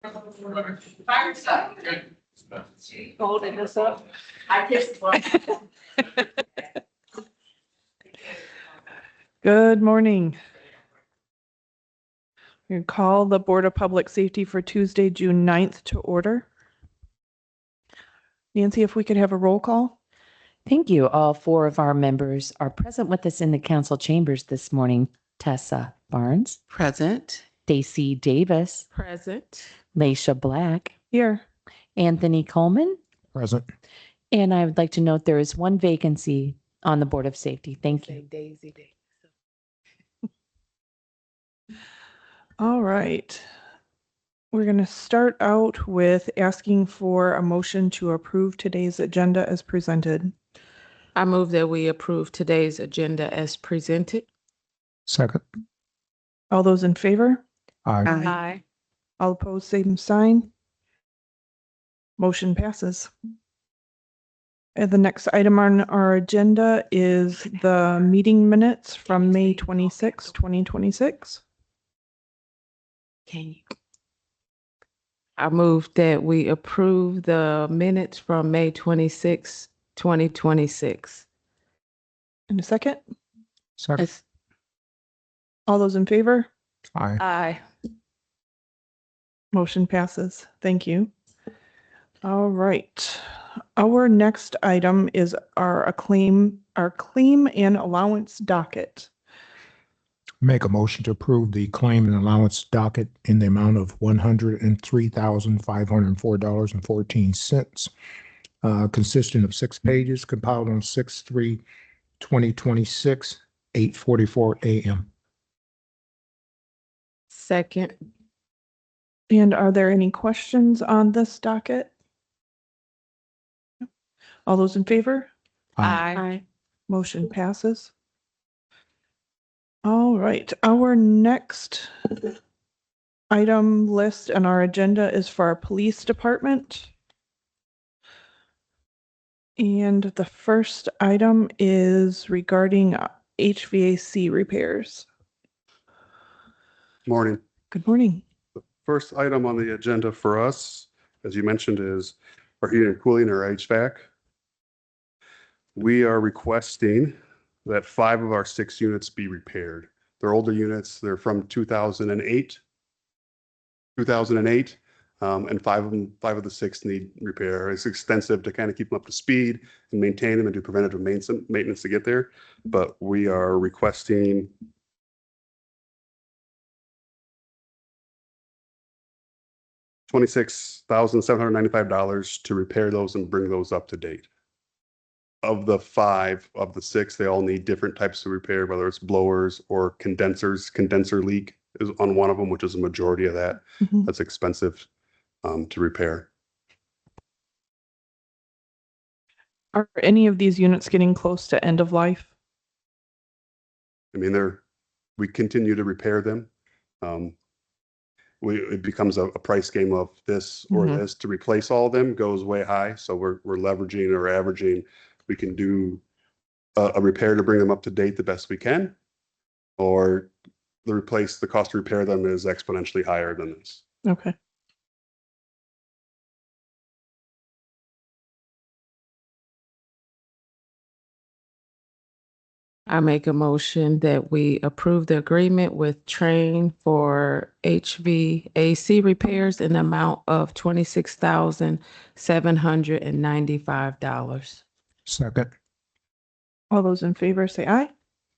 Fire stuff. Holding this up. I kissed one. Good morning. We call the Board of Public Safety for Tuesday, June 9th to order. Nancy, if we could have a roll call? Thank you. All four of our members are present with us in the council chambers this morning. Tessa Barnes, Present. Stacy Davis, Present. Laisha Black, Here. Anthony Coleman, Present. and I would like to note there is one vacancy on the Board of Safety. Thank you. Daisy Day. All right. We're going to start out with asking for a motion to approve today's agenda as presented. I move that we approve today's agenda as presented. Second. All those in favor? Aye. Aye. All opposed, same sign. Motion passes. And the next item on our agenda is the meeting minutes from May 26, 2026. Can you? I move that we approve the minutes from May 26, 2026. And a second? Second. Yes. All those in favor? Aye. Aye. Motion passes. Thank you. All right. Our next item is our claim and allowance docket. Make a motion to approve the claim and allowance docket in the amount of $103,504.14, consisting of 6 pages, compiled on 6/3/2026, 8:44 a.m. Second. And are there any questions on this docket? All those in favor? Aye. Motion passes. All right, our next item list on our agenda is for our police department. And the first item is regarding HVAC repairs. Morning. Good morning. First item on the agenda for us, as you mentioned, is our heating and cooling, or HVAC. We are requesting that 5 of our 6 units be repaired. They're older units. They're from 2008, and 5 of the 6 need repair. It's extensive to kind of keep them up to speed and maintain them and do preventative maintenance to get there. But we are requesting $26,795 to repair those and bring those up to date. Of the 5 of the 6, they all need different types of repair, whether it's blowers or condensers. Condenser leak is on one of them, which is a majority of that. Mhm. That's expensive to repair. Are any of these units getting close to end of life? I mean, we continue to repair them. It becomes a price game of this or Mhm. this. To replace all of them goes way high. So we're leveraging or averaging. We can do a repair to bring them up to date the best we can, or the cost to repair them is exponentially higher than this. Okay. I make a motion that we approve the agreement with Train for HVAC repairs in the amount of $26,795. Second. All those in favor say aye.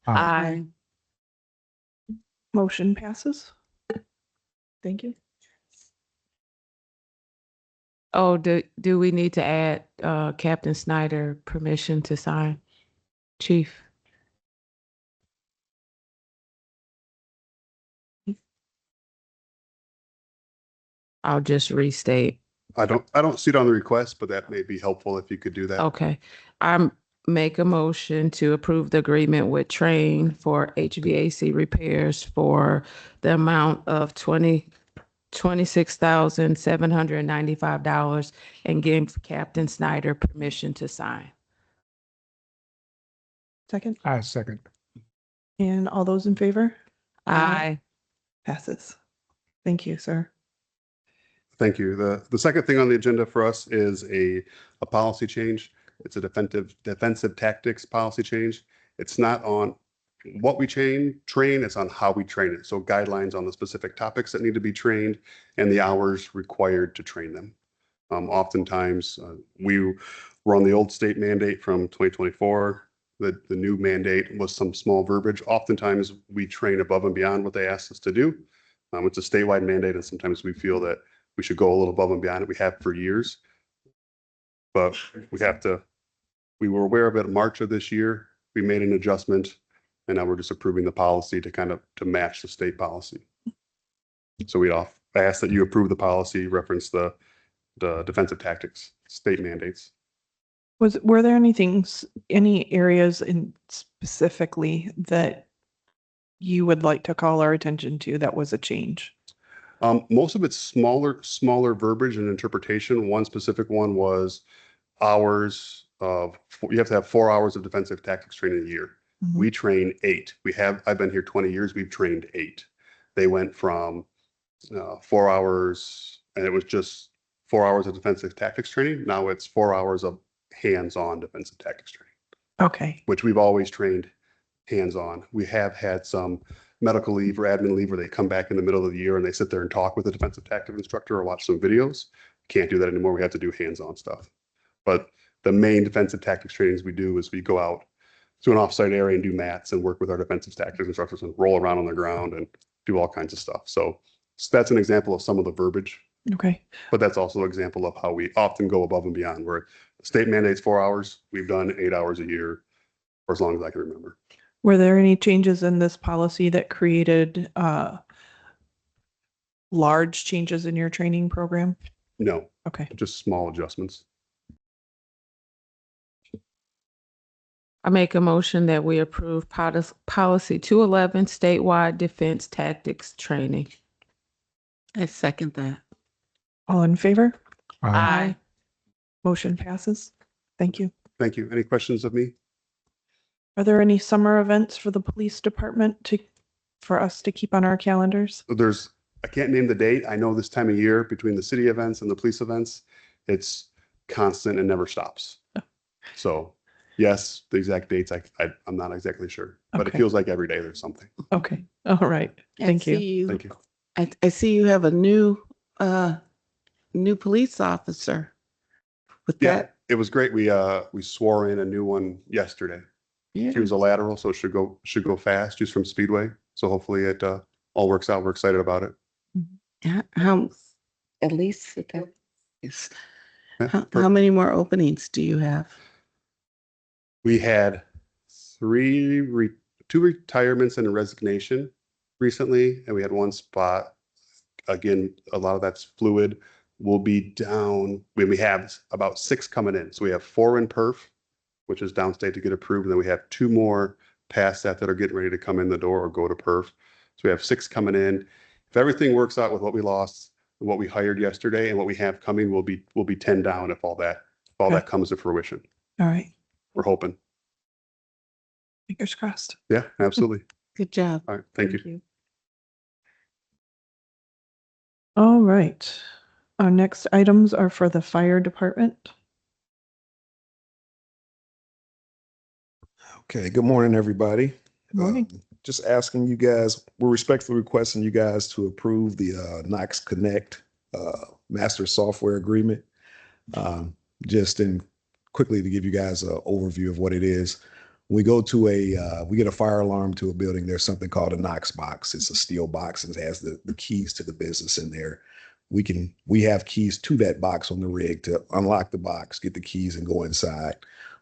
Aye. Motion passes. Thank you. Oh, do we need to add Captain Snyder permission to sign? Chief? I'll just restate. I don't see it on the request, but that may be helpful if you could do that. Okay. Make a motion to approve the agreement with Train for HVAC repairs for the amount of $26,795 and give Captain Snyder permission to sign. Second. Aye. Second. And all those in favor? Aye. Passes. Thank you, sir. Thank you. The second thing on the agenda for us is a policy change. It's a defensive tactics policy change. It's not on what we train, it's on how we train it. So guidelines on the specific topics that need to be trained and the hours required to train them. Oftentimes, we were on the old state mandate from 2024. The new mandate was some small verbiage. Oftentimes, we train above and beyond what they asked us to do. It's a statewide mandate, and sometimes we feel that we should go a little above and beyond it. We have for years. But we were aware of it in March of this year. We made an adjustment, and now we're just approving the policy to match the state policy. So I ask that you approve the policy, reference the defensive tactics, state mandates. Were there any areas specifically that you would like to call our attention to that was a change? Most of it's smaller verbiage and interpretation. One specific one was hours of, you have to have 4 hours of defensive tactics training a year. Mhm. We train 8. I've been here 20 years. We've trained 8. They went from 4 hours, and it was just 4 hours of defensive tactics training. Now it's 4 hours of hands-on defensive tactics training, Okay. which we've always trained hands-on. We have had some medical leave or admin leave where they come back in the middle of the year and they sit there and talk with the defensive tactics instructor or watch some videos. Can't do that anymore. We have to do hands-on stuff. But the main defensive tactics trainings we do is we go out to an offsite area and do mats and work with our defensive tactics instructors and roll around on the ground and do all kinds of stuff. So that's an example of some of the verbiage, Okay. but that's also an example of how we often go above and beyond, where the state mandates 4 hours. We've done 8 hours a year for as long as I can remember. Were there any changes in this policy that created large changes in your training program? No, Okay. just small adjustments. I make a motion that we approve policy 211 statewide defense tactics training. I second that. All in favor? Aye. Motion passes. Thank you. Thank you. Any questions of me? Are there any summer events for the police department for us to keep on our calendars? I can't name the date. I know this time of year between the city events and the police events, it's constant and never stops. So yes, the exact dates, I'm not exactly sure, but it Okay. feels like every day there's something. Okay. All right. Thank you. Thank you. I see you have a new police officer. With Yeah, that, it was great. We swore in a new one yesterday. yeah. She was a lateral, so it should go fast. She's from Speedway. So hopefully it all works out. We're excited about it. How, at least that is, Yeah, how many more openings do you have? We had two retirements and a resignation recently, and we had one spot. Again, a lot of that's fluid. We'll be down when we have about 6 coming in. So we have 4 in perf, which is downstate to get approved. And then we have 2 more past that are getting ready to come in the door or go to perf. So we have 6 coming in. If everything works out with what we lost and what we hired yesterday and what we have coming, we'll be 10 down if all that comes to fruition. All right. We're hoping. Fingers crossed. Yeah, absolutely. Good job. All right. Thank you. All right. Our next items are for the fire department. Okay, good morning, everybody. Good morning. Just asking you guys, we're respectfully requesting you guys to approve the Knox Connect master software agreement. Quickly to give you guys an overview of what it is. We go to we get a fire alarm to a building. There's something called a Knox box. It's a steel box and it has the keys to the business in there. We have keys to that box on the rig to unlock the box, get the keys and go inside.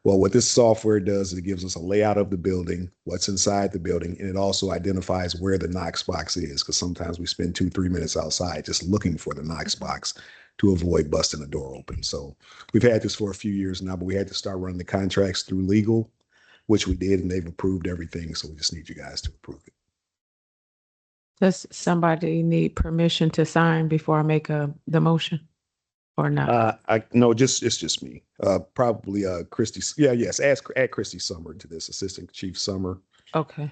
Well, what this software does is it gives us a layout of the building, what's inside the building, and it also identifies where the Knox box is, because sometimes we spend 2-3 minutes outside just looking for the Knox box to avoid busting the door open. So we've had this for a few years now, but we had to start running the contracts through legal, which we did, and they've approved everything. So we just need you guys to approve it. Does somebody need permission to sign before I make the motion or not? It's just me. Probably Christy. Yes. Add Christy Summer to this, Assistant Chief Summer. Okay.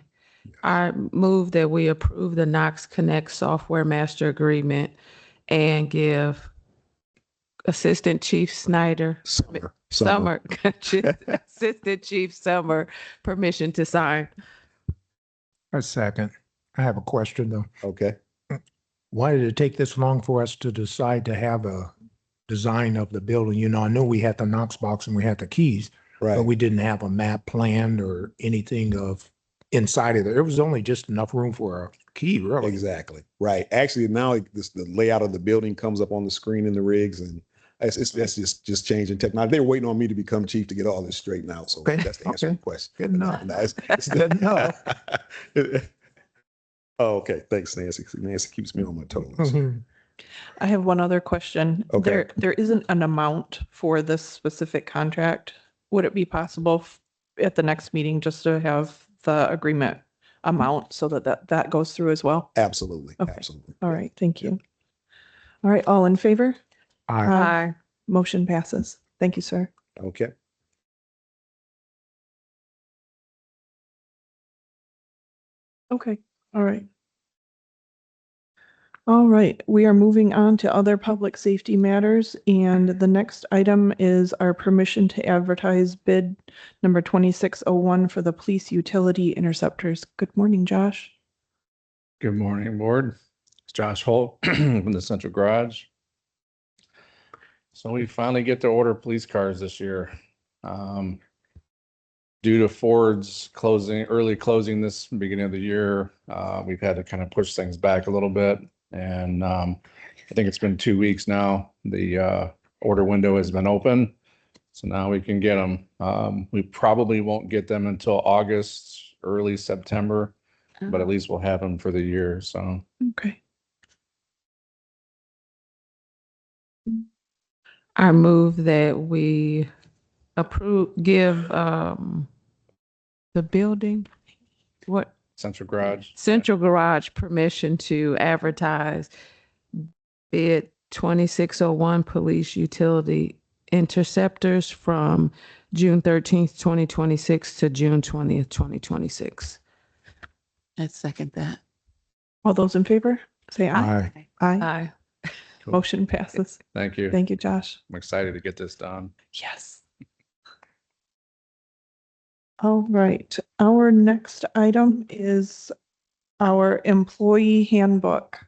I move that we approve the Knox Connect software master agreement and give Assistant Chief Snyder. Summer. Assistant Chief Summer, permission to sign. A second. I have a question though. Okay. Why did it take this long for us to decide to have a design of the building? You know, I know we had the Knox box and we had the keys, but Right. we didn't have a map planned or anything of inside of there. It was only just enough room for a key, really. Exactly. Right. Actually, now the layout of the building comes up on the screen in the rigs, and that's just changing technology. They're waiting on me to become chief to get all this straightened out. So Okay, that's the answer to okay. your question. Good enough. No, it's Good enough. Oh, okay. Thanks, Nancy. Nancy keeps me on my toes. Mhm. I have one other question. Okay. There isn't an amount for this specific contract. Would it be possible at the next meeting just to have the agreement amount so that goes through as well? Absolutely. Okay. Absolutely. All right, thank you. All right, all in favor? Aye. Motion passes. Thank you, sir. Okay. Okay, all right. All right, we are moving on to other public safety matters, and the next item is our permission to advertise bid number 2601 for the police utility interceptors. Good morning, Josh. Good morning, board. It's Josh Holt from the Central Garage. So we finally get to order police cars this year. Due to Ford's early closing this beginning of the year, we've had to kind of push things back a little bit. And I think it's been 2 weeks now. The order window has been open. So now we can get them. We probably won't get them until August, early September, but at least we'll have them for the year. So Okay. I move that we give the building, what, Central Garage. Central Garage permission to advertise bid 2601 police utility interceptors from June 13th, 2026 to June 20th, 2026. I second that. All those in favor, say aye. Aye. Aye. Aye. Motion passes. Thank you. Thank you, Josh. I'm excited to get this done. Yes. All right, our next item is our employee handbook.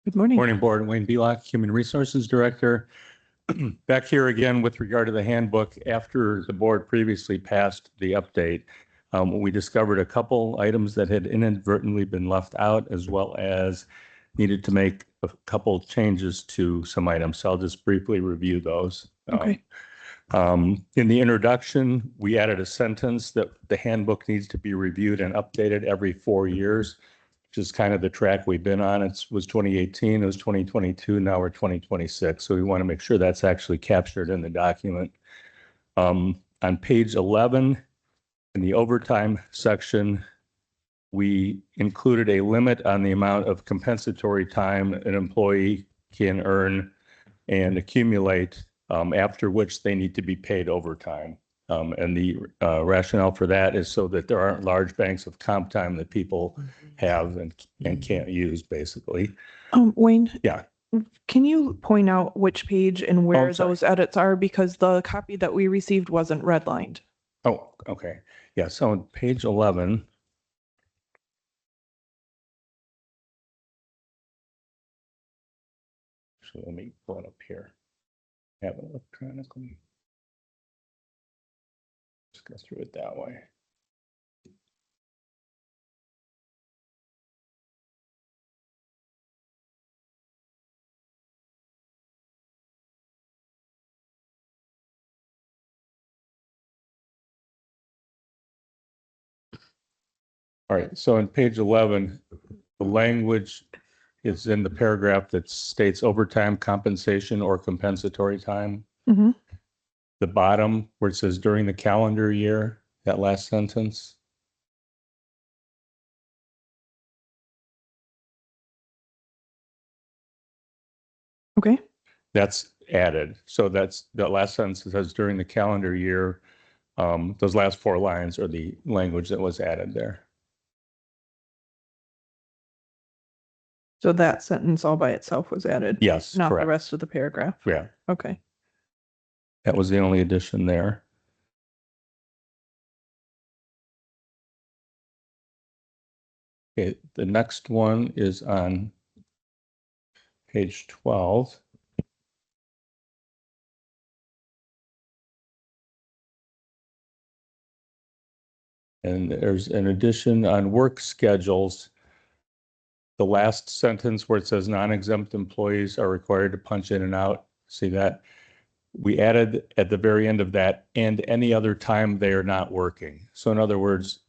Good morning. Morning, Board. Wayne Belak, Human Resources Director. Back here again with regard to the handbook. After the board previously passed the update, we discovered a couple items that had inadvertently been left out, as well as needed to make a couple changes to some items. So I'll just briefly review those. Okay. In the introduction, we added a sentence that the handbook needs to be reviewed and updated every 4 years, which is kind of the track we've been on. It was 2018, it was 2022, now we're 2026. So we want to make sure that's actually captured in the document. On page 11, in the overtime section, we included a limit on the amount of compensatory time an employee can earn and accumulate, after which they need to be paid overtime. And the rationale for that is so that there aren't large banks of comp time that people have and can't use, basically. Wayne? Yeah. Can you point out which page and where I'm sorry. those edits are? Because the copy that we received wasn't redlined. Oh, okay. Yeah, so on page 11. So let me pull it up here. Have it electronically. Just go through it that way. All right, so on page 11, the language is in the paragraph that states overtime compensation or compensatory time. Mhm. The bottom where it says during the calendar year, that last sentence. Okay. That's added. So that's, that last sentence says during the calendar year, those last 4 lines are the language that was added there. So that sentence all by itself was added? Yes, Not the correct. rest of the paragraph? Yeah, Okay. that was the only addition there. Okay, the next one is on page 12. And there's an addition on work schedules. The last sentence where it says non-exempt employees are required to punch in and out. See that? We added at the very end of that, and any other time they are not working. So in other words,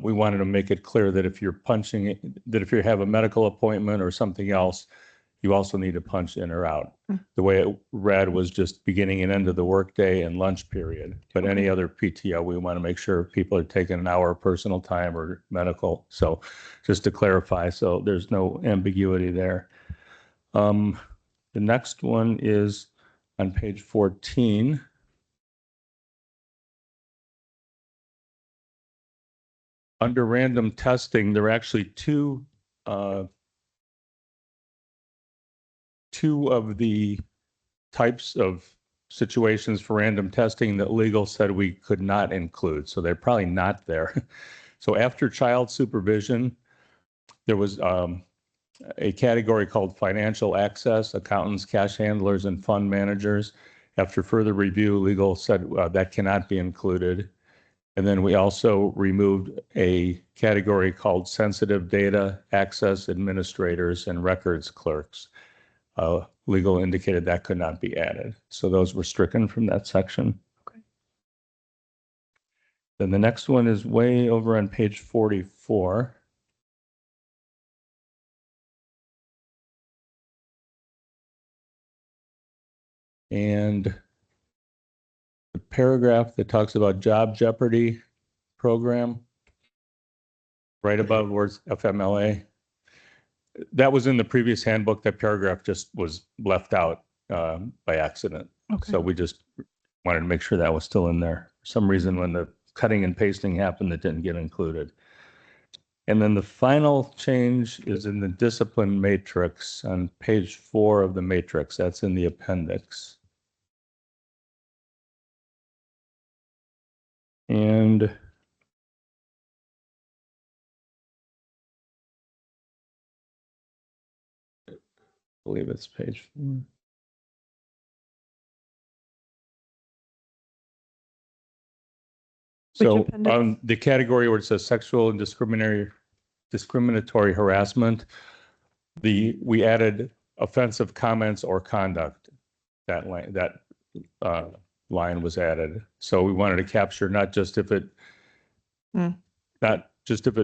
we wanted to make it clear that if you're punching, that if you have a medical appointment or something else, you also need to punch in or out. The way it read was just beginning and end of the workday and lunch period. But any other PTO, we want to make sure people are taking an hour of personal time or medical. So just to clarify, so there's no ambiguity there. The next one is on page 14. Under random testing, there are actually two of the types of situations for random testing that legal said we could not include. So they're probably not there. So after child supervision, there was a category called financial access, accountants, cash handlers, and fund managers. After further review, legal said that cannot be included. And then we also removed a category called sensitive data access administrators and records clerks. Legal indicated that could not be added. So those were stricken from that section. Okay. Then the next one is way over on page 44. And the paragraph that talks about job jeopardy program, right above words FMLA. That was in the previous handbook. That paragraph just was left out by accident. Okay. So we just wanted to make sure that was still in there. For some reason, when the cutting and pasting happened, it didn't get included. And then the final change is in the discipline matrix on page 4 of the matrix. That's in the appendix. And I believe it's page 4. So appendix? on the category where it says sexual and discriminatory harassment, we added offensive comments or conduct. That line was added. So we wanted to capture not just if it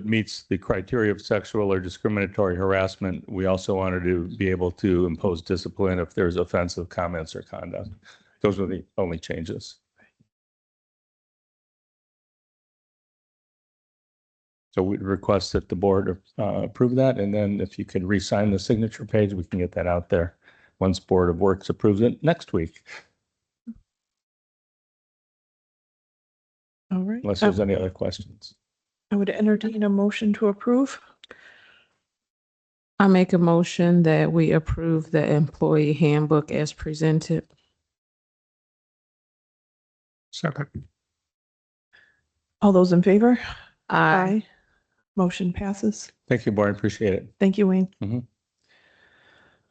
meets the criteria of sexual or discriminatory harassment, we also wanted to be able to impose discipline if there's offensive comments or conduct. Those were the only changes. So we'd request that the board approve that, and then if you could re-sign the signature page, we can get that out there once Board of Works approves it next week, All right. unless there's any other questions. I would entertain a motion to approve. I make a motion that we approve the employee handbook as presented. Second. All those in favor? Aye. Motion passes. Thank you, board. Appreciate it. Thank you, Wayne. Mhm.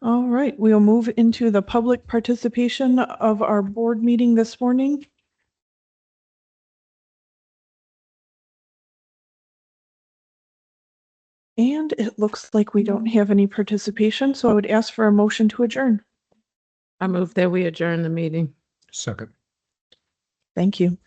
All right, we'll move into the public participation of our board meeting this morning. And it looks like we don't have any participation, so I would ask for a motion to adjourn. I move that we adjourn the meeting. Second. Thank you.